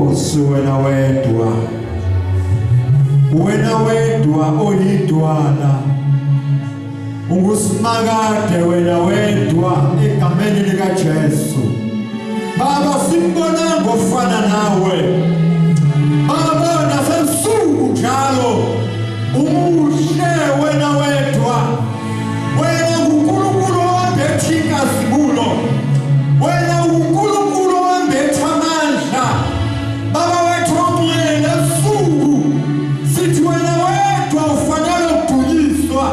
Nkosi wena wedwa oyidwana ungusimakade wena wedwa egameni lika Jesu. Baba simbona ngofana nawe Baba nasebusuku njalo umuhle wena wedwa wena uNkulunkulu owambetha isibulo wena uNkulunkulu owambetha amandla Baba wethu omnyene esuku sithi wena wedwa ufanele ukudunyiswa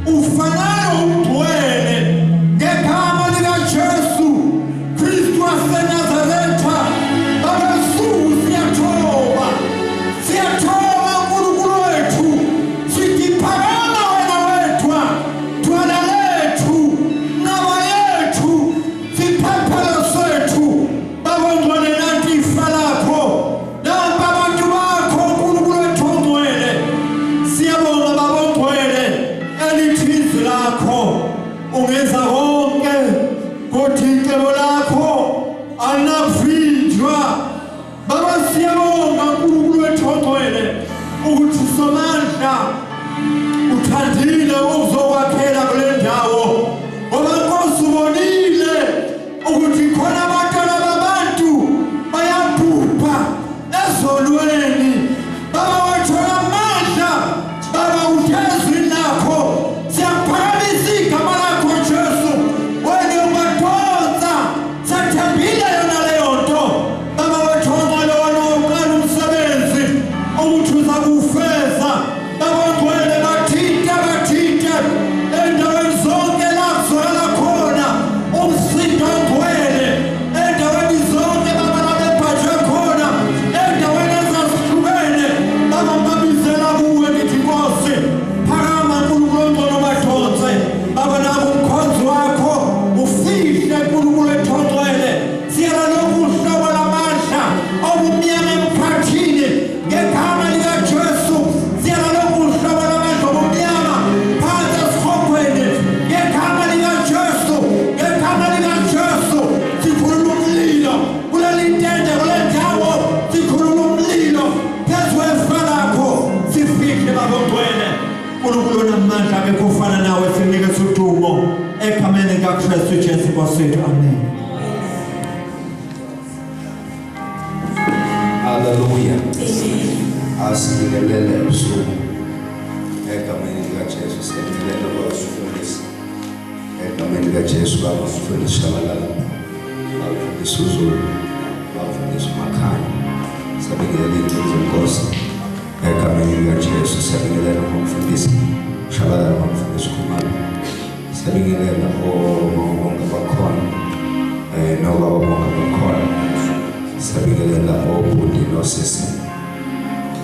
ufanele ugcwele ngegama lika Jesu Kristu waseNazaretha. Baba esuku siyathoba uNkulunkulu wethu sithi phakama wena wedwa dwala lethu nawa yethu siphephelo sethu Baba ngcwele nathi ifa lakho namba abantu bakho uNkulunkulu wethu ongcwele siyabonga Baba ongcwele elithi izwi lakho ungenza konke kodwa icebo lakho alinavinjwa Baba siyabonga uNkulunkulu wethu ongcwele ukuthi usomandla uthandile ukuzokwakhela kule ndawo ngoba Nkosi ubonile ukuthi khona abantwana babantu bayabhubha ezolweni Baba wethu amandla Baba uthezwe lakho siyaphakamisa igama lakho Jesu wena ungadonsa sathembile yona leyo nto Baba wethu ongcwele wona uqala umsebenzi ukuthi uza kufeza Baba ongcwele bathinte endaweni zonke lapho zona khona umsindo ongcwele endaweni zonke Baba labebhajwe khona endaweni ezahlukene Baba babizela kuwe ngithi Nkosi phakama uNkulunkulu ongcwele badonse Baba nabo umkhonzi wakho ufihle uNkulunkulu wethu ongcwele siyala lokuhlobo lamandla obumnyama emkhathini ngegama lika Jesu siyala lokuhlobo lamandla obumnyama phansi esihogweni ngegama lika Jesu sikhulula umlilo kuleli tende kule ndawo sikhulula umlilo phezu kwefa lakho sifihle Baba ongcwele uNkulunkulu onamandla akekho ofana nawe sinikeza udumo egameni likaKristu Jesu Nkosi yethu amen. Hallelujah. Asikelele ebusuku egameni lika Jesu sikelele kwasifundisa egameni lika Jesu Baba mfundisi shabalala bafundisa uZulu bafundisa uMakhaya sabingelela inzuzo Nkosi egameni lika Jesu sabingelela umfundisi shabalala umfundisi Khumalo sabingelela bonke bakhona nobaba bonke bakhona sabingelela obhuti nosisi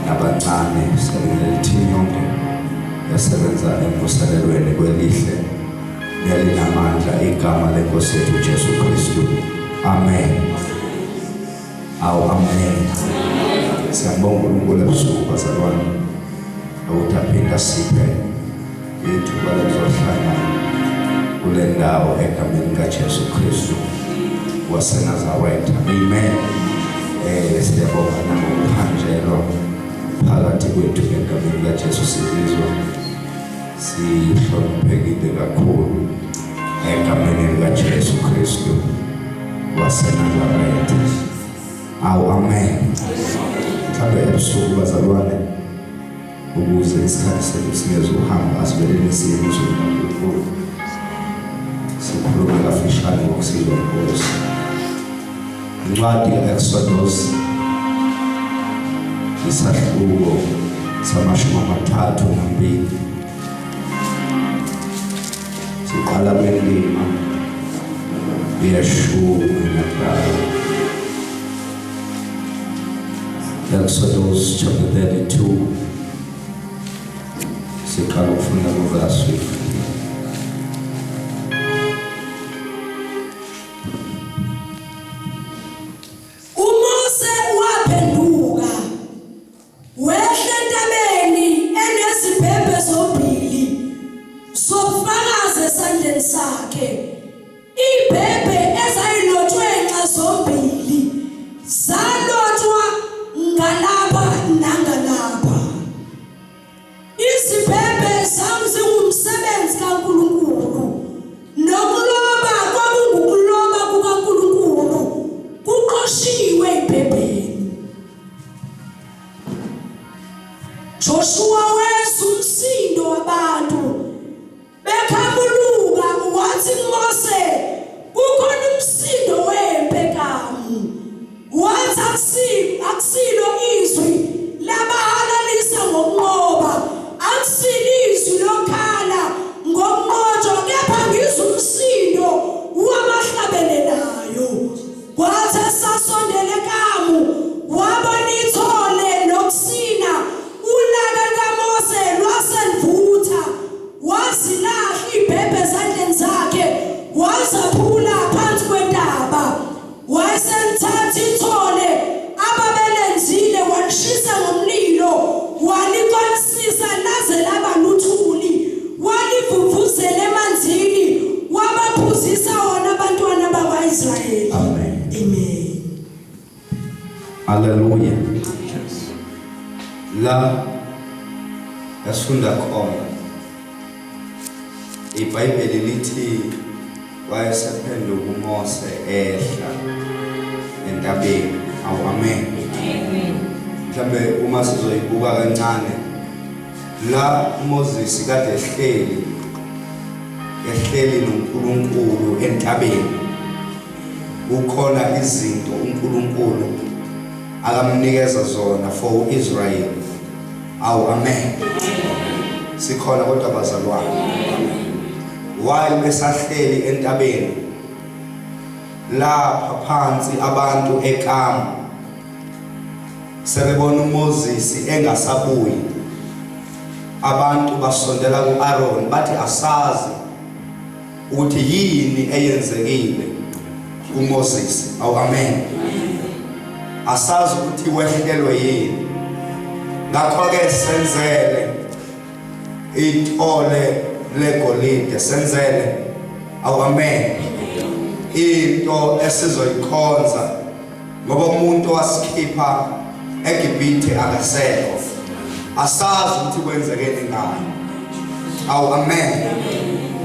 nabancane sabingelela team yonke yasebenza emvuselelweni kwelihle nelinamandla igama leNkosi yethu Jesu Kristu amen. Amen. Siyabonga uNkulunkulu ebusuku bazalwane ukuthi aphinda siphe ithuba lokuzohlangana kule ndawo egameni likaJesu Kristu waseNazaretha amen. Siyabonga nangokuhanjelwa phakathi kwethu egameni likaJesu sizizwa sihloniphekile kakhulu egameni likaJesu Kristu waseNazaretha. Amen. Mhlawumbe ebusuku bazalwane ukuze isikhathi sethu singezuhamba asivelele siye emzini kaNkulunkulu sikhulume kafishane ngokusizwa Nkosi. Incwadi ka-Exodus isahluko sama-32 siqala kwendima ye-13. Exodus chapter 32 siqala ukufunda kuverse 15. uMose waphenduka wehla entabeni enezibhebhe zombili zobufakazi esandleni sakhe ibhebhe ezayilotshwe nxa zombili zalotshwa Joshua wezwa umsindo wabantu bekhamuluka wathi kuMose kukhona umsindo wempi ekamu. Wathi akusilo izwi labahalalisa ngokunqoba, akusilo izwi lokhala ngokunqotshwa, kepha ngizwa umsindo wamahlabelelayo. Kwathi esasondele ekamu wabona ithole nokusina, ulaka kaMose lwaselivutha, wazilahla ibhebhe ezandleni zakhe, wazaphula phansi kwentaba. Wayeselithatha ithole ababelenzile walishisa ngomlilo, walikolisisa laze laba luthuli, walivuvuzela emanzini, wabaphuzisa wona abantwana bakwa-Israyeli. Amen. Amen. Hallelujah. La yasifunda khona iBhayibheli lithi wayesephenduka uMose ehla entabeni. Amen. Mhlambe uma sizoyibuka kancane la uMoses kade ehleli noNkulunkulu entabeni. Ukhona izinto uNkulunkulu akamnikeza zona for Israel. Amen. Sikhona kodwa bazalwane. While besahleli entabeni lapha phansi abantu ekamu sebebona uMoses engasabuyi, abantu basondela kuAaron bathi asazi ukuthi yini eyenzekile kuMoses. Amen. Asazi ukuthi wehlelwe yini. Ngakho-ke senzele ithole legolide, senzele amen into esizoyikhonza ngoba umuntu wasikhipha eGibhithe akasekho, asazi ukuthi kwenzekeni ngayo. Amen.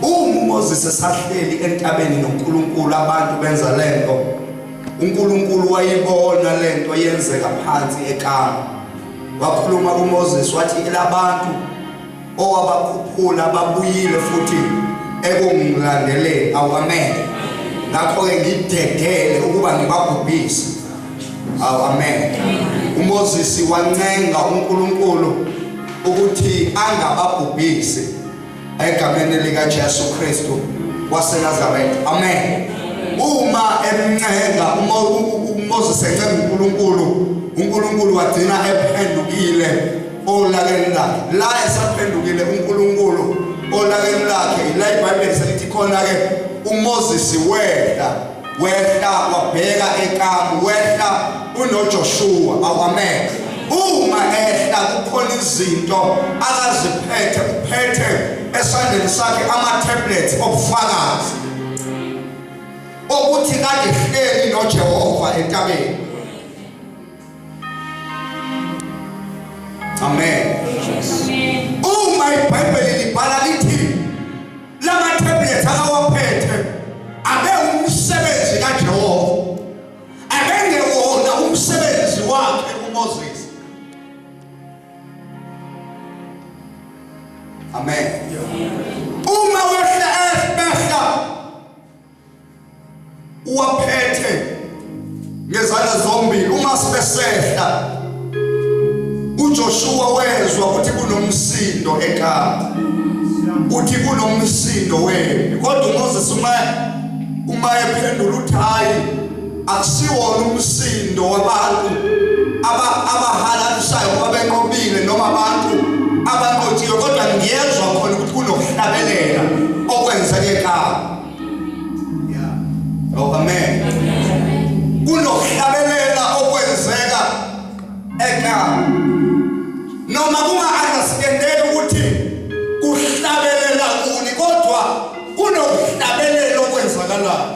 uMoses esahleli entabeni noNkulunkulu, abantu benza lento, uNkulunkulu wayibona lento yenzeka phansi ekamu. Wakhuluma kuMoses wathi labantu owabakhuphula babuyile futhi ekungilandeleni. Amen. Ngakho-ke ngidedele ukuba ngibabhubhise. Amen. uMoses wancenga uNkulunkulu ukuthi angababhubhisi egameni likaJesu Kristu waseNazaretha. Amen. Uma emncenga uMoses encenga uNkulunkulu wagcina ephendukile olakeni lakhe. La esaphendukile uNkulunkulu olakeni lakhe, la iBhayibheli selithi khona-ke uMoses wehla wabheka ekamu, wehla unoJoshua. Amen. Uma ehla kukhona izinto akaziphethe, uphethe esandleni sakhe ama-tablets obufakazi ukuthi kade hleli noJehova entabeni. Amen. Uma iBhayibheli libhala lithi lama-tablets akawaphethe abe umsebenzi kaJehova, abengewona umsebenzi wakhe uMoses. Amen. Uma wehla uwaphethe ngezandla zombili, uma sibesehla uJoshua wezwa ukuthi kunomsindo ekamu, uthi kunomsindo wempi. Kodwa uMoses uma ephendula uthi hayi, akusiwona umsindo wabantu abahalalisayo ngoba benqobile noma abantu abanqotshiwe, kodwa ngiyezwa khona ukuthi kunokuhlabelela okwenzeke ekamu. Amen. Kunokuhlabelela okwenzeka ekamu. Noma kunga-understandeki ukuthi kuhlabelela kuni, kodwa kunokuhlabelela okwenzakalayo.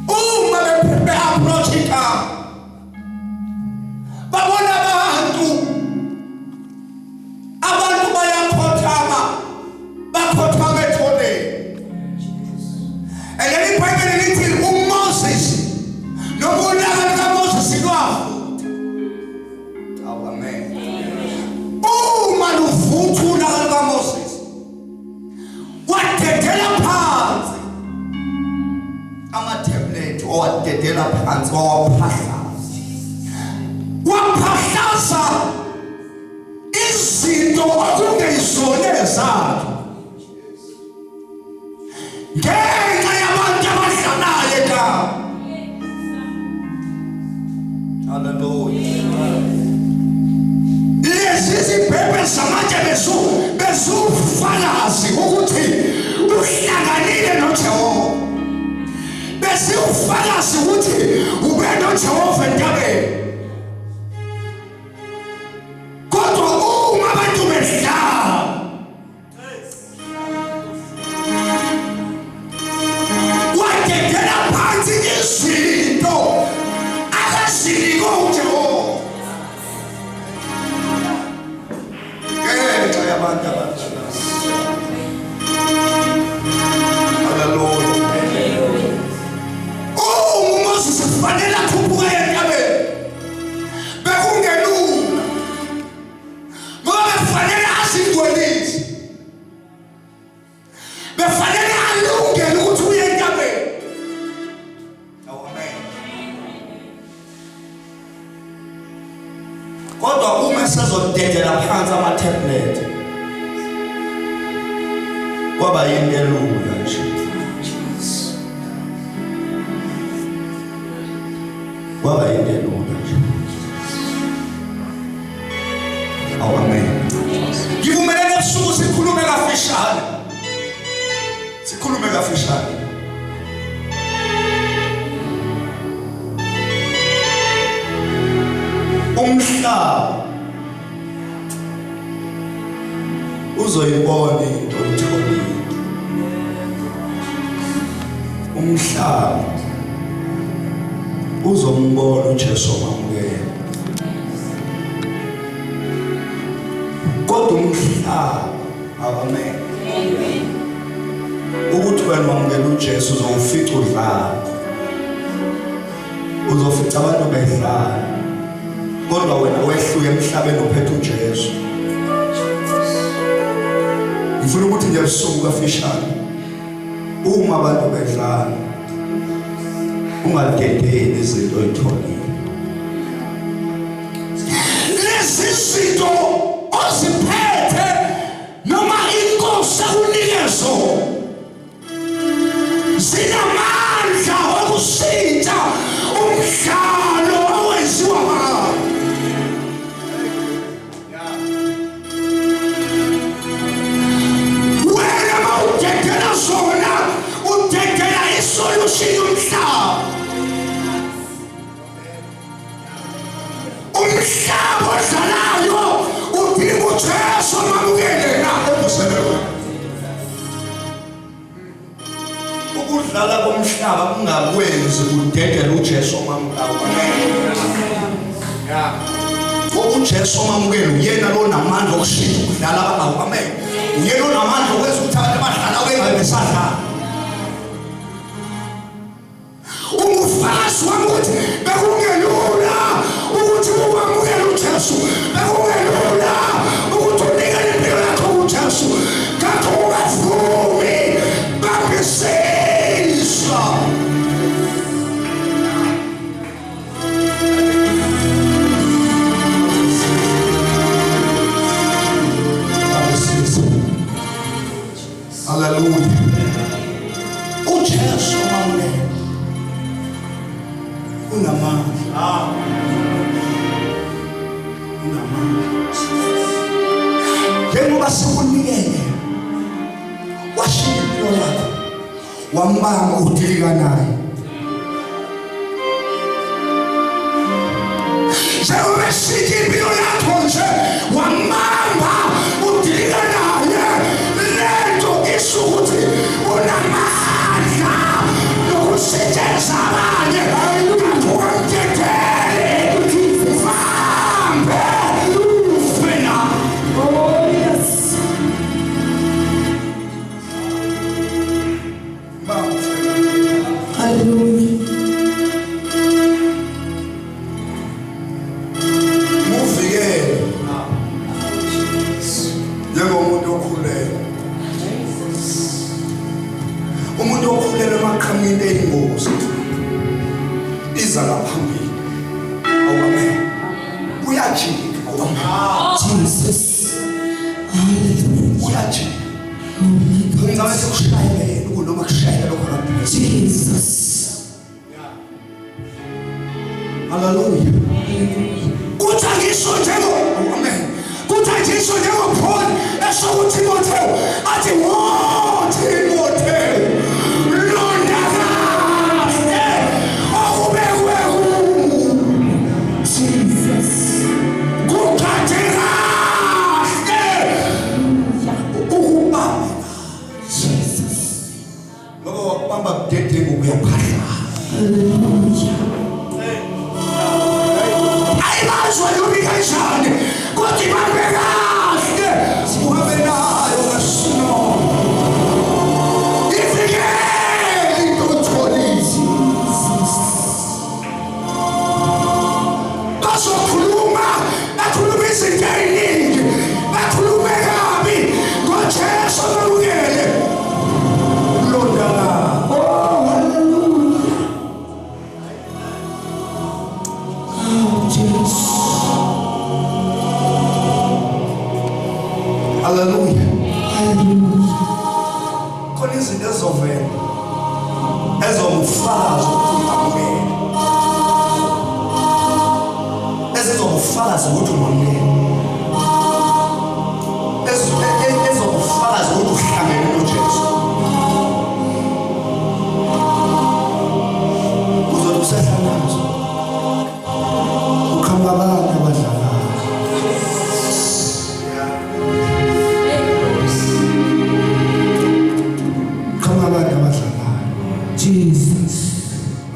Uma be-approach ekamu babona abantu bayakhothama, bakhothama etholeni. And then iBhayibheli lithi uMoses noma ulaka lukaMoses lwavutha. Amen. wadedela phansi waphahlaza izinto okungeyizona zakhe ngenxa yabantu abahlanayo ekhaya. Hallelujah. Lezi zibhebhe zamanje bezufakazi ukuthi uhlanganile noJehova. Bezufakazi ukuthi ube noJehova entabeni. Kodwa uma abantu behlala wadedela phansi izinto akazinikwa uJehova ngenxa yabantu abadala. Hallelujah. uMoses kufanele akhuphuke entabeni bekungelula ngoba kufanele azingcolise, befanele alungele ukuthi uye entabeni. Amen. Kodwa uma esezodedela phansi ama-tablet kwaba yinto elula nje, kwaba yinto elula nje. Amen. Ngivumelene ebusuku sikhulume kafishane, sikhulume kafishane. Umhlaba uzoyibona into oyitholile. Umhlaba uzombona uJesu omamukela. Kodwa umhlaba, amen, ukuthi wena wamukela uJesu uzowufica udlala, uzofica abantu bedlala, kodwa wena wehluke emhlabeni uphethe uJesu. Ngifuna ukuthi nje ebusuku kafishane uma abantu bedlala ungadedeli izinto oyitholile. Lezi zinto oziphethe noma inkosi akunike zona zinamandla okushintsha umdlalo owenziwa ngawo. Wena mawudedela zona udedela isolution yomhlaba. Umhlaba odlalayo udinga uJesu omamukele na ebuselweni. Ukudlala komhlaba kungakwenzi udedela uJesu omamukela. uJesu omamukela uyena lo namandla okushintsha ukudlala abantu. Amen. Uyena onamandla okwenza ukuthi abantu abadlala bengabe besadlala. Umufakazi wami ukuthi bekungelula ukuthi uwamukele uJesu, bekungelula ukuthi unikele impilo yakho kuJesu, kanti ungavumi babisisa. Hallelujah. uJesu omamukela unamandla. Njengoba sikunikele washinga impilo yakho, wambamba udilika naye. Njengoba shinga impilo yakho nje wambamba udilika naye, lento isho ukuthi unamandla nokusetshenziswa abanye. Jesus. Hallelujah. uyathi Oh my God. ngizawuthi kushayele noma kushayela lokho lapha. Jesus. Hallelujah. Kuthi ngisho njengo amen. Kuthi ngisho njengo Paul esho Timotheo athi wo Timotheo londaka akubekwe Jesus. kukhatheka ukubamba Jesus. ngoba wakubamba kudedenge uyaphahla. Hallelujah. Ayibazwe yobikashane kodwa ibambe kahle uhambe nayo ngasino ifikele intotholisi bazokhuluma izinto eziningi bakhulume kabi ngoJesu bamukele londala. Oh, hallelujah. Oh, Jesus. Hallelujah. Hallelujah. Khona izinto ezovela ezomufakazi ukuthi ezizomufakazi ukuthi unomlelo ezomufakazi ukuthi uhlangene noJesu uzothi usehlalazo ukhamba abantu abadlalayo. Jesus.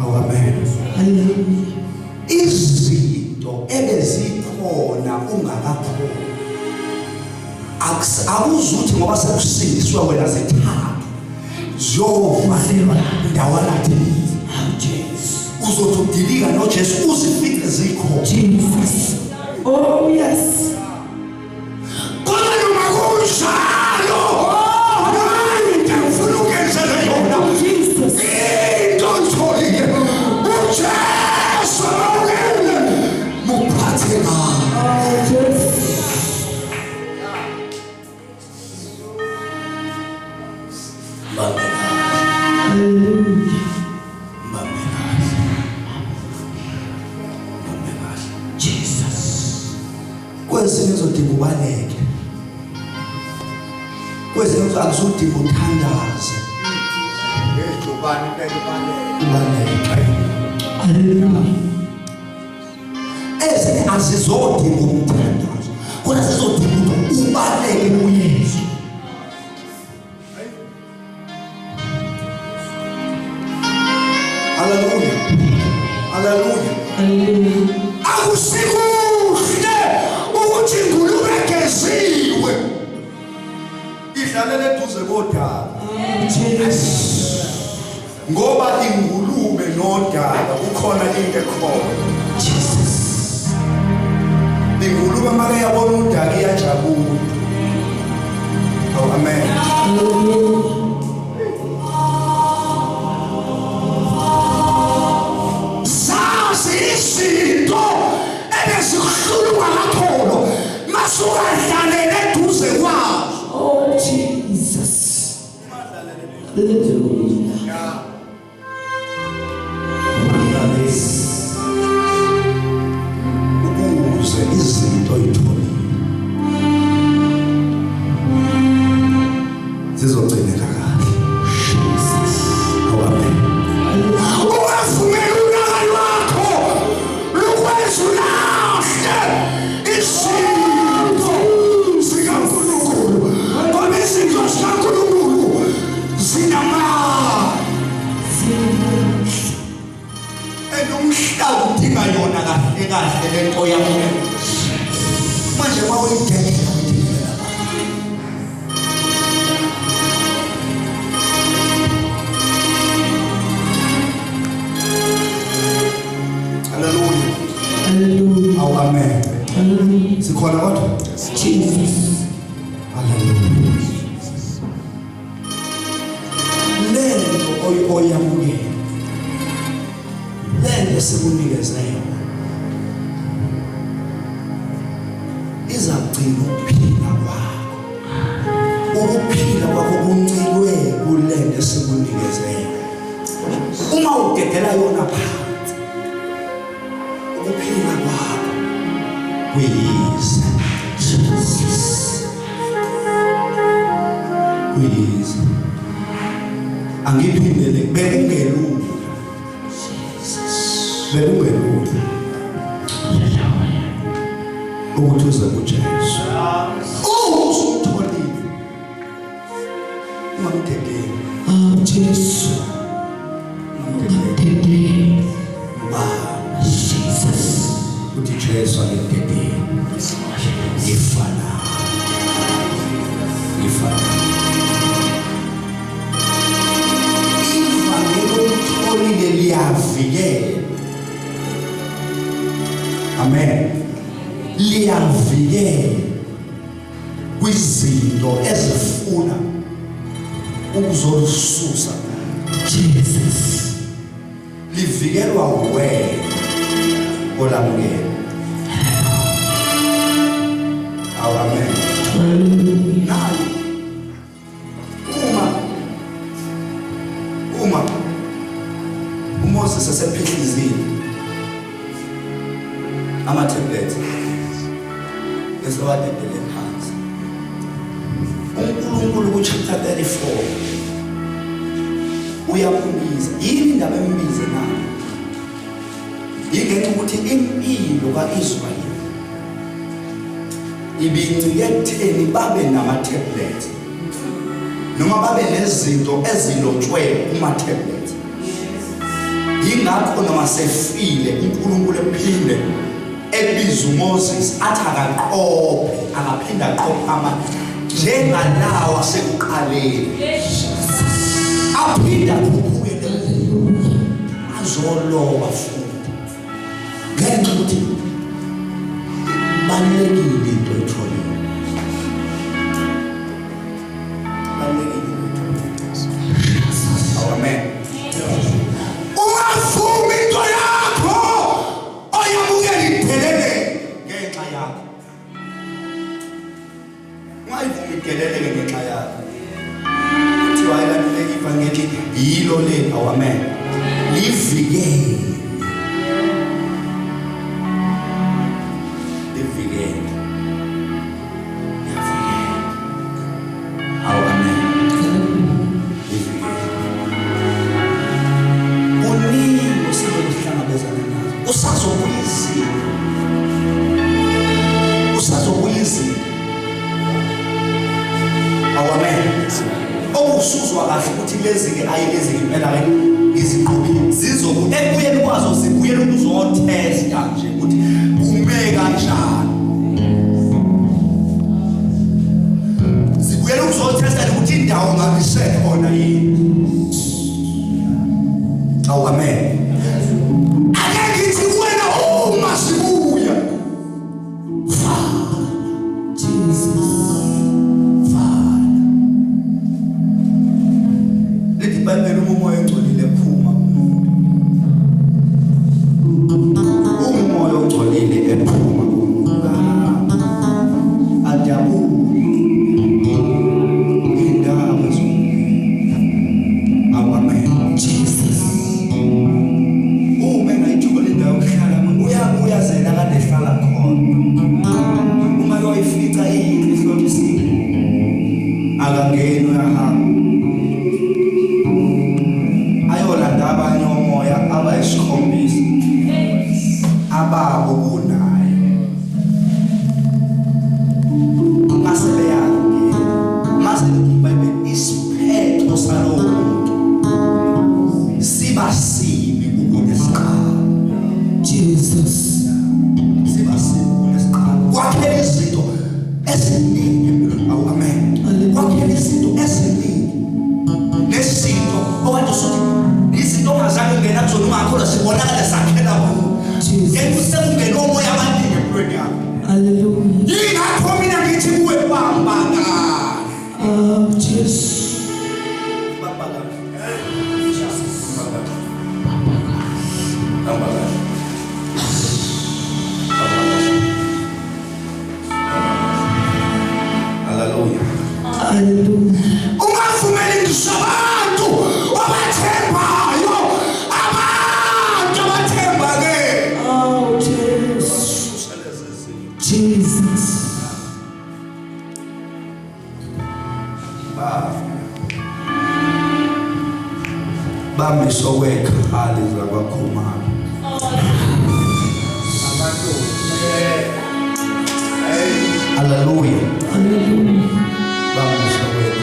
Oh, amen. Hallelujah. Izinto ebezikhona ungakakhona akuzuthi ngoba sekusindiswa wena zithathu ziyovalelwa ndawana thile. Oh, Jesus. Uzothi udilika noJesu uzifice zikhona. Jesus. Oh, yes. Kodwa noma kunjalo hayi ngifuna ukenzela yona. Jesus. Don't worry. uJesu amukele muphathe ngayo. Oh, Jesus. Hallelujah. Jesus. Kwezinye uzodinga ubaleke, kwezinye akuzodinga uthandaze. Ubaleke. Hallelujah. Ezinye azizodinga umthandazo kodwa zizodinga ukuthi ubaleke kuYesu. Hallelujah. Hallelujah. Hallelujah. Akusikuhle ukuthi ingulube egeziwe idlalele eduze kodaba, Jesus. ngoba ingulube nodaba kukhona into ekhona. Jesus. Ingulube manje yabona udaba iyajabula. Oh, amen. Hallelujah. Zazi izinto ebezihlulwa kakhulu masuka dlalele eduze kwazo. Oh, Jesus. Hallelujah. Ukuze izinto ithole zizogcineka kahle. Oh, amen. Ungavumeli unakali wakho lukwenza ulahle izinto zikaNkulunkulu, ngoba izinto zikaNkulunkulu zinamandla. Umhlaba udinga yona kahle kahle lento yakho manje uma uyidedela uyidedela. Hallelujah. Hallelujah. Oh, amen. Hallelujah. Sikhona kodwa. Jesus. Hallelujah. Lento oyamukela lento esikunikeza yona uzagcina ukuphila kwakho. Ukuphila kwakho kuncikwe kulento esikunikeze. Uma udedela yona phansi, ukuphila kwakho kuyize. Kuyize. Angiphindele bekungelula. Bekungelula. Ukuthi uze kuJesu. Usutholile. Ungamdedeli. Jesu. Ungamdedeli. Jesus. Uthi Jesu angidedeli. Ngifana. Ivangelo olitholile liyavikela. Amen. Liyavikela kwizinto ezifuna ukuzosusa. Jesus. Livikelwa wena olamukela. Amen. Nayi uma uMoses esephihlizile ama-tablets esewadedele phansi, uNkulunkulu ku-chapter 34 uyambiza. Yini indaba embize nayo? Yingenxa ukuthi impilo ka-Israyeli ibincike ekutheni babe nama-tablets noma babe nezinto ezilotshwe kuma-tablets. Yingakho noma sefile uNkulunkulu ephinde ebiza uMoses athi akaqophe, akaphinde aqophe amanye njengalawo asekuqaleni. Aphinde akhuphuke azoloba futhi ngenxa ukuthi balulekile into etholile. Amen. Ungavumi into yakho oyamukela iphelele ngenxa yakho. Ungayivumi iphelele ngenxa yakho. Kuthiwa ilanduleka ivangeli yilo lethu. Amen. Livikele. Okusuzwa kahle ukuthi lezi-ke ayilezi impela iziqhubile zizokuthi ekubuyeni kwazo zibuyele ukuzotesta nje ukuthi kume kanjani. Zibuyele ukuzotesta ukuthi indawo ngabe isekhona yini. Amen. Ake ngithi wena uma sibuya Jesus. Ibhayibheli umoya ongcolile ephuma umoya ongcolile ephuma adabula indaba Amen. Jesus. Uma engayithola indawo yokuhlala uyabuya zela kade ehlala khona. Uma yoyifica iyini ihlobisile akangeni uyahamba ayolanda abanye omoya abayisikhombisa ababo kunayo masebeyangena masebeyibhayibheli isiphetho salowo muntu siba sibi kunesiqalo. Jesus. Siba sibi kunesiqalo. Kwaphela izinto eziningi empilweni. Amen. Kwaphela izinto eziningi nezinto okade usuthi izinto ongazange ungena kuzona ungakhola sibonakala sakhela kuwo. Sekungena omoya abaningi empilweni yakho. Hallelujah. Yingakho mina ngithi kuwe bamba kahle. Jesus. Bamba kahle. Jesus. Bamba kahle. Bamba kahle. Hallelujah. ungavumeli ngisho abantu abathembayo abantu abathemba-ke Oh, Jesus. Jesus. bamisoweka hali zabakhumalo haleluya Hallelujah. bamisoweka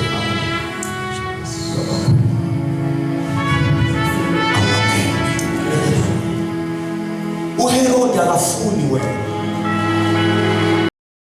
uHerode akafuna